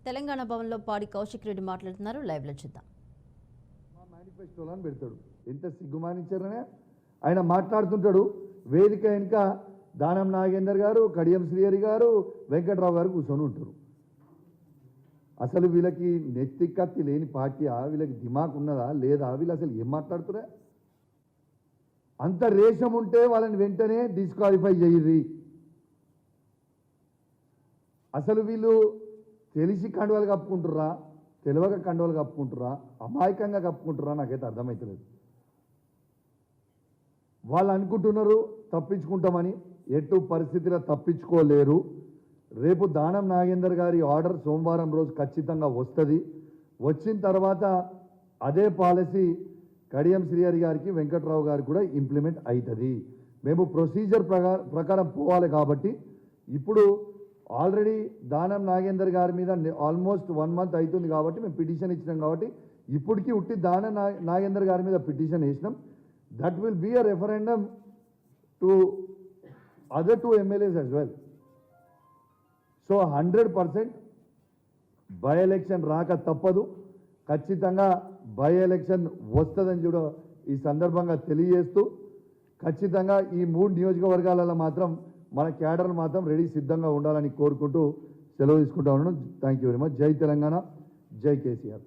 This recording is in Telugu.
తెలంగాణ భవన్లో పాడి కౌశిక్ రెడ్డి మాట్లాడుతున్నారు. లైవ్ లో చూద్దాం. మా మేనిఫెస్టోలో అని పెడతాడు. ఎంత సిగ్గుమానించారనే ఆయన మాట్లాడుతుంటాడు. వేదిక వెనుక దానం నాగేందర్ గారు, కడియం శ్రీహరి గారు, వెంకట్రావు గారు కూర్చొని ఉంటారు. అసలు వీళ్ళకి నెత్తి కత్తి లేని పార్టీయా? వీళ్ళకి దిమాక్ ఉన్నదా లేదా? వీళ్ళు అసలు ఏం మాట్లాడుతురా? అంత రేషం ఉంటే వాళ్ళని వెంటనే డిస్క్వాలిఫై చేయర్రి. అసలు వీళ్ళు తెలిసి కండువలు కప్పుకుంటుర్రా, తెలియక కండువలు కప్పుకుంటుర్రా, అమాయకంగా కప్పుకుంటుర్రా? నాకైతే అర్థమవుతలేదు. వాళ్ళు అనుకుంటున్నారు తప్పించుకుంటామని. ఎటు పరిస్థితిలో తప్పించుకోలేరు. రేపు దానం నాగేందర్ గారి ఆర్డర్ సోమవారం రోజు ఖచ్చితంగా వస్తుంది. వచ్చిన తర్వాత అదే పాలసీ కడియం శ్రీహరి గారికి, వెంకట్రావు గారికి కూడా ఇంప్లిమెంట్ అవుతుంది. మేము ప్రొసీజర్ ప్రకారం పోవాలి. కాబట్టి ఇప్పుడు ఆల్రెడీ దానం నాగేందర్ గారి మీద ఆల్మోస్ట్ 1 month అవుతుంది. కాబట్టి మేము పిటిషన్ ఇచ్చినాం. కాబట్టి ఇప్పటికీ ఉట్టి దానం నాగేందర్ గారి మీద పిటిషన్ వేసినాం. That will be a referendum to other 2 MLAs as well. So 100% by election రాక తప్పదు. ఖచ్చితంగా బై ఎలక్షన్ వస్తుందని కూడా ఈ సందర్భంగా తెలియజేస్తూ, ఖచ్చితంగా ఈ 3 నియోజకవర్గాలలో మాత్రం మన క్యాడర్ మాత్రం రెడీ సిద్ధంగా ఉండాలని కోరుకుంటూ సెలవు తీసుకుంటా ఉన్నాను. Thank you very much. జై తెలంగాణ, జై కేసీఆర్.